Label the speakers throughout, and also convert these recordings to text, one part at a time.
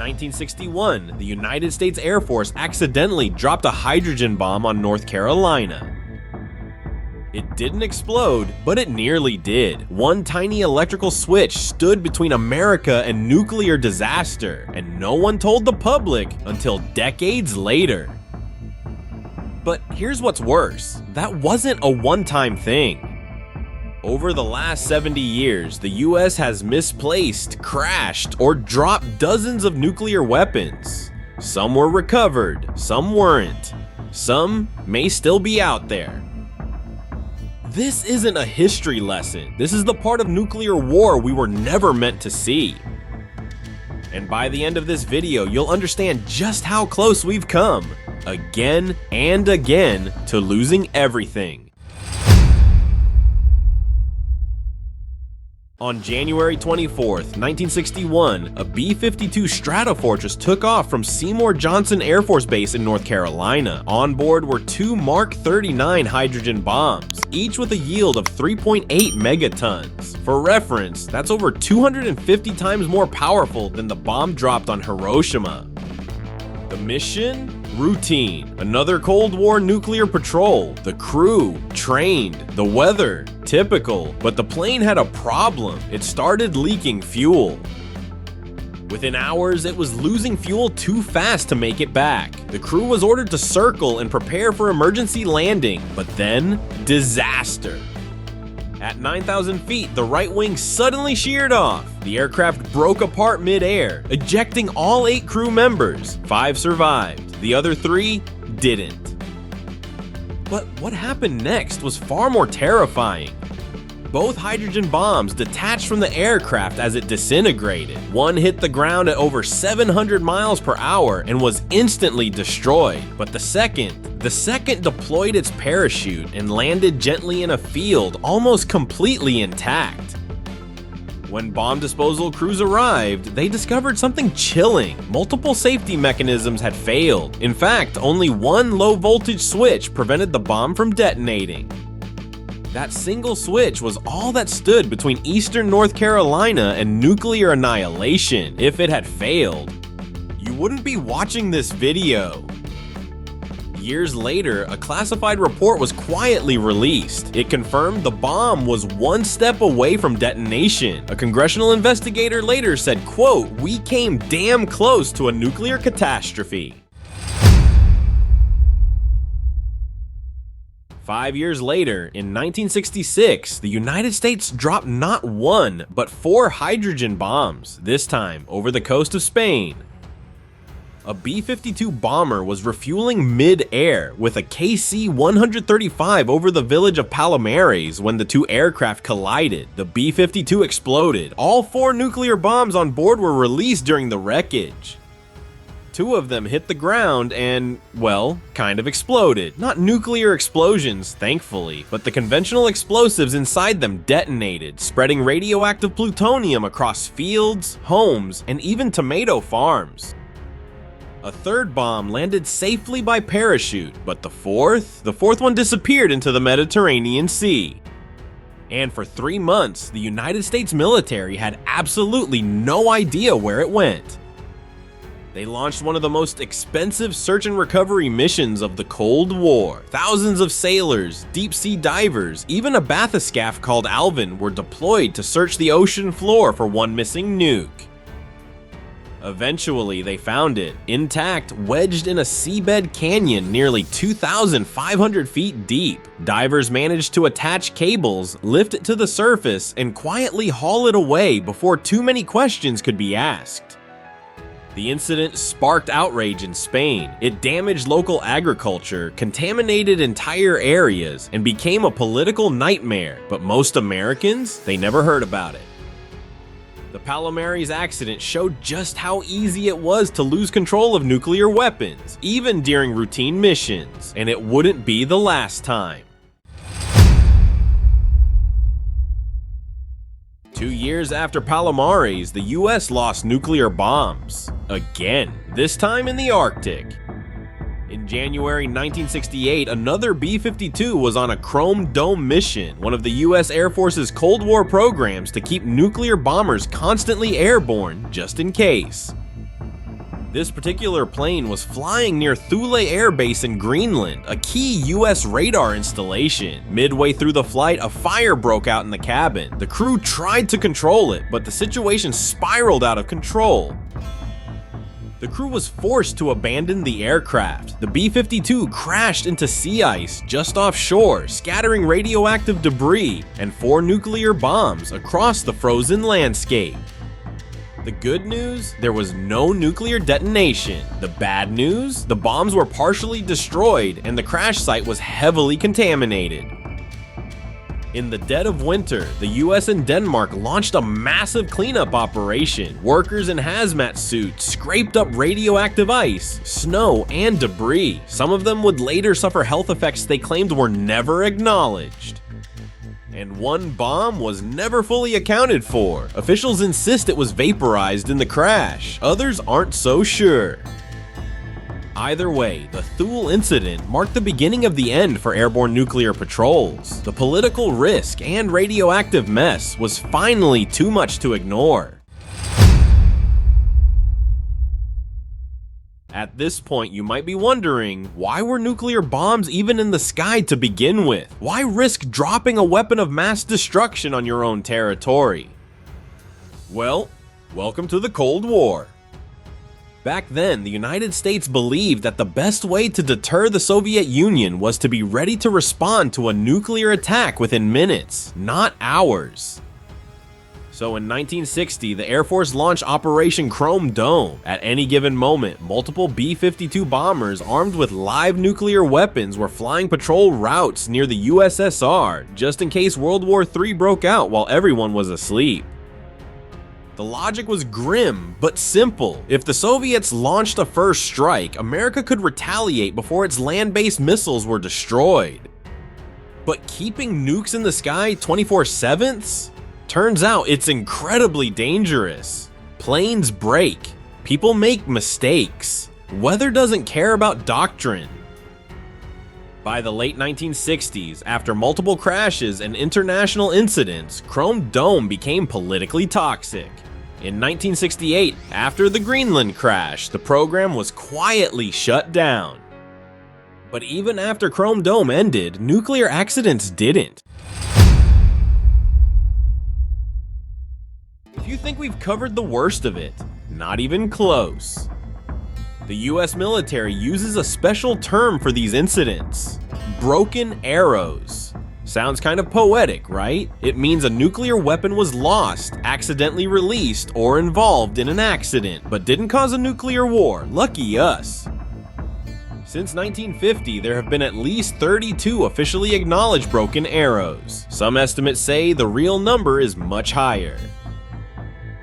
Speaker 1: 1961, the United States Air Force accidentally dropped a hydrogen bomb on North Carolina. It didn't explode, but it nearly did. One tiny electrical switch stood between America and nuclear disaster, and no one told the public until decades later. But here's what's worse, that wasn't a one-time thing. Over the last 70 years, the US has misplaced, crashed, or dropped dozens of nuclear weapons. Some were recovered, some weren't. Some may still be out there. This isn't a history lesson. This is the part of nuclear war we were never meant to see. And by the end of this video, you'll understand just how close we've come, again and again, to losing everything. On January 24th, 1961, a B-52 Stratofortress took off from Seymour Johnson Air Force Base in North Carolina. On board were two Mark 39 hydrogen bombs, each with a yield of 3.8 megatons. For reference, that's over 250 times more powerful than the bomb dropped on Hiroshima. The mission? Routine. Another Cold War nuclear patrol. The crew, trained. The weather, typical. But the plane had a problem. It started leaking fuel. Within hours, it was losing fuel too fast to make it back. The crew was ordered to circle and prepare for emergency landing, but then, disaster. At 9,000 feet, the right wing suddenly sheared off. The aircraft broke apart mid-air, ejecting all 8 crew members. 5 survived. The other 3 didn't. But what happened next was far more terrifying. Both hydrogen bombs detached from the aircraft as it disintegrated. One hit the ground at over 700 miles per hour and was instantly destroyed. But the second deployed its parachute and landed gently in a field, almost completely intact. When bomb disposal crews arrived, they discovered something chilling. Multiple safety mechanisms had failed. In fact, only one low-voltage switch prevented the bomb from detonating. That single switch was all that stood between eastern North Carolina and nuclear annihilation. If it had failed, you wouldn't be watching this video. Years later, a classified report was quietly released. It confirmed the bomb was one step away from detonation. A congressional investigator later said, quote, "We came damn close to a nuclear catastrophe." 5 years later, in 1966, the United States dropped not 1, but 4 hydrogen bombs, this time over the coast of Spain. A B-52 bomber was refueling mid-air with a KC-135 over the village of Palomares when the 2 aircraft collided. The B-52 exploded. All 4 nuclear bombs on board were released during the wreckage. 2 of them hit the ground and, well, kind of exploded. Not nuclear explosions, thankfully, but the conventional explosives inside them detonated, spreading radioactive plutonium across fields, homes, and even tomato farms. A 3rd bomb landed safely by parachute, but the fourth one disappeared into the Mediterranean Sea. And for 3 months, the United States military had absolutely no idea where it went. They launched one of the most expensive search and recovery missions of the Cold War. Thousands of sailors, deep-sea divers, even a bathyscaphe called Alvin were deployed to search the ocean floor for one missing nuke. Eventually, they found it, intact, wedged in a seabed canyon nearly 2,500 feet deep. Divers managed to attach cables, lift it to the surface, and quietly haul it away before too many questions could be asked. The incident sparked outrage in Spain. It damaged local agriculture, contaminated entire areas, and became a political nightmare. But most Americans, they never heard about it. The Palomares accident showed just how easy it was to lose control of nuclear weapons, even during routine missions, and it wouldn't be the last time. 2 years after Palomares, the US lost nuclear bombs. Again, this time in the Arctic. In January 1968, another B-52 was on a Chrome Dome mission, one of the US Air Force's Cold War programs to keep nuclear bombers constantly airborne, just in case. This particular plane was flying near Thule Air Base in Greenland, a key US radar installation. Midway through the flight, a fire broke out in the cabin. The crew tried to control it, but the situation spiraled out of control. The crew was forced to abandon the aircraft. The B-52 crashed into sea ice just offshore, scattering radioactive debris and 4 nuclear bombs across the frozen landscape. The good news? There was no nuclear detonation. The bad news? The bombs were partially destroyed and the crash site was heavily contaminated. In the dead of winter, the US and Denmark launched a massive cleanup operation. Workers in hazmat suits scraped up radioactive ice, snow, and debris. Some of them would later suffer health effects they claimed were never acknowledged. And one bomb was never fully accounted for. Officials insist it was vaporized in the crash. Others aren't so sure. Either way, the Thule incident marked the beginning of the end for airborne nuclear patrols. The political risk and radioactive mess was finally too much to ignore. At this point, you might be wondering, why were nuclear bombs even in the sky to begin with? Why risk dropping a weapon of mass destruction on your own territory? Well, welcome to the Cold War. Back then, the United States believed that the best way to deter the Soviet Union was to be ready to respond to a nuclear attack within minutes, not hours. So in 1960, the Air Force launched Operation Chrome Dome. At any given moment, multiple B-52 bombers armed with live nuclear weapons were flying patrol routes near the USSR, just in case World War III broke out while everyone was asleep. The logic was grim, but simple. If the Soviets launched a first strike, America could retaliate before its land-based missiles were destroyed. But keeping nukes in the sky 24/7? Turns out it's incredibly dangerous. Planes break. People make mistakes. Weather doesn't care about doctrine. By the late 1960s, after multiple crashes and international incidents, Chrome Dome became politically toxic. In 1968, after the Greenland crash, the program was quietly shut down. But even after Chrome Dome ended, nuclear accidents didn't. If you think we've covered the worst of it, not even close. The US military uses a special term for these incidents: broken arrows. Sounds kind of poetic, right? It means a nuclear weapon was lost, accidentally released, or involved in an accident, but didn't cause a nuclear war. Lucky us. Since 1950, there have been at least 32 officially acknowledged broken arrows. Some estimates say the real number is much higher.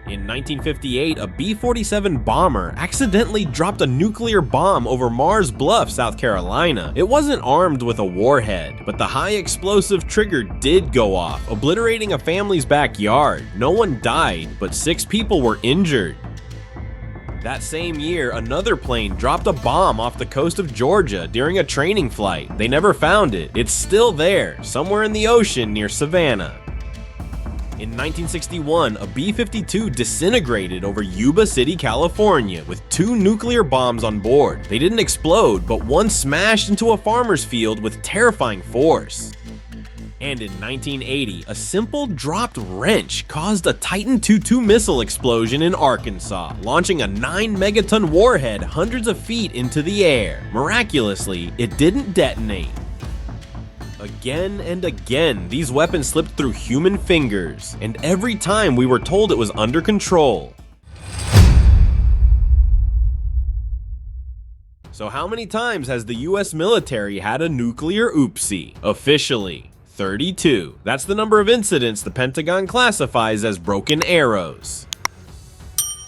Speaker 1: In 1958, a B-47 bomber accidentally dropped a nuclear bomb over Mars Bluff, South Carolina. It wasn't armed with a warhead, but the high explosive trigger did go off, obliterating a family's backyard. No one died, but 6 people were injured. That same year, another plane dropped a bomb off the coast of Georgia during a training flight. They never found it. It's still there, somewhere in the ocean near Savannah. In 1961, a B-52 disintegrated over Yuba City, California, with 2 nuclear bombs on board. They didn't explode, but one smashed into a farmer's field with terrifying force. And in 1980, a simple dropped wrench caused a Titan II-2 missile explosion in Arkansas, launching a 9-megaton warhead hundreds of feet into the air. Miraculously, it didn't detonate. Again and again, these weapons slipped through human fingers, and every time we were told it was under control. So how many times has the US military had a nuclear oopsie? Officially, 32. That's the number of incidents the Pentagon classifies as broken arrows.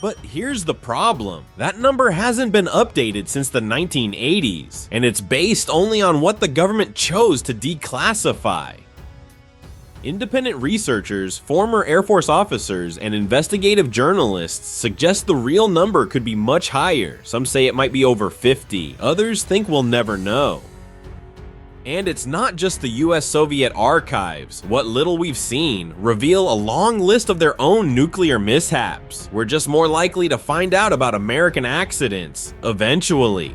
Speaker 1: But here's the problem. That number hasn't been updated since the 1980s, and it's based only on what the government chose to declassify. Independent researchers, former Air Force officers, and investigative journalists suggest the real number could be much higher. Some say it might be over 50. Others think we'll never know. And it's not just the US-Soviet archives. What little we've seen reveal a long list of their own nuclear mishaps. We're just more likely to find out about American accidents eventually.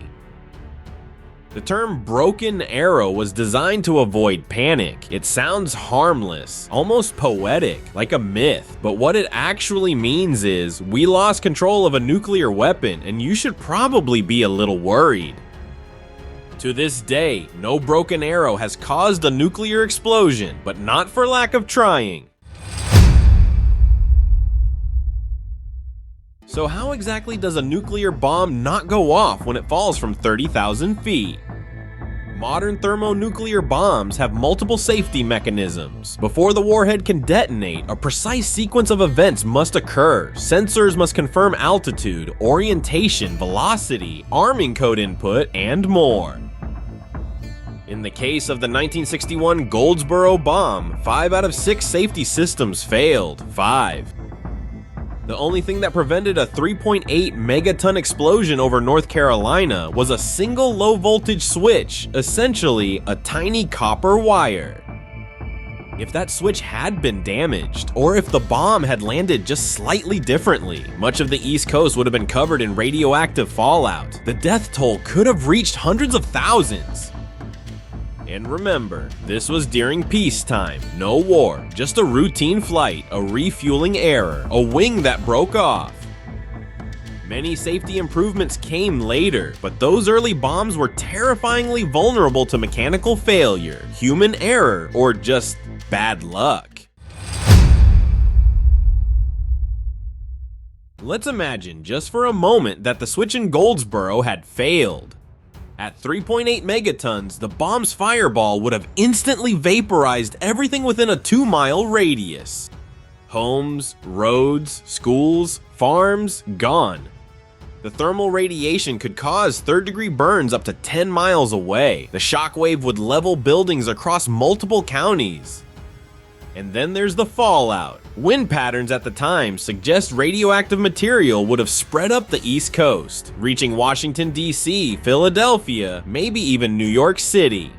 Speaker 1: The term broken arrow was designed to avoid panic. It sounds harmless, almost poetic, like a myth. But what it actually means is, we lost control of a nuclear weapon and you should probably be a little worried. To this day, no broken arrow has caused a nuclear explosion, but not for lack of trying. So how exactly does a nuclear bomb not go off when it falls from 30,000 feet? Modern thermonuclear bombs have multiple safety mechanisms. Before the warhead can detonate, a precise sequence of events must occur. Sensors must confirm altitude, orientation, velocity, arming code input, and more. In the case of the 1961 Goldsboro bomb, 5 out of 6 safety systems failed. 5. The only thing that prevented a 3.8 megaton explosion over North Carolina was a single low voltage switch, essentially a tiny copper wire. If that switch had been damaged, or if the bomb had landed just slightly differently, much of the East Coast would have been covered in radioactive fallout. The death toll could have reached hundreds of thousands. And remember, this was during peacetime, no war, just a routine flight, a refueling error, a wing that broke off. Many safety improvements came later, but those early bombs were terrifyingly vulnerable to mechanical failure, human error, or just bad luck. Let's imagine just for a moment that the switch in Goldsboro had failed. At 3.8 megatons, the bomb's fireball would have instantly vaporized everything within a 2-mile radius. Homes, roads, schools, farms, gone. The thermal radiation could cause third-degree burns up to 10 miles away. The shockwave would level buildings across multiple counties. And then there's the fallout. Wind patterns at the time suggest radioactive material would have spread up the East Coast, reaching Washington, D.C., Philadelphia, maybe even New York City.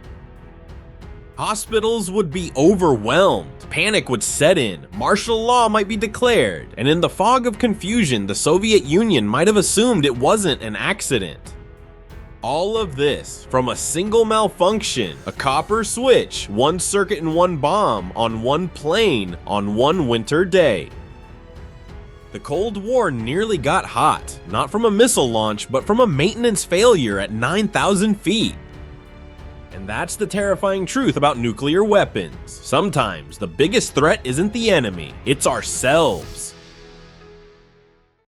Speaker 1: Hospitals would be overwhelmed, panic would set in, martial law might be declared, and in the fog of confusion, the Soviet Union might have assumed it wasn't an accident. All of this from a single malfunction, a copper switch, one circuit and one bomb on one plane on one winter day. The Cold War nearly got hot, not from a missile launch, but from a maintenance failure at 9,000 feet. And that's the terrifying truth about nuclear weapons. Sometimes the biggest threat isn't the enemy, it's ourselves.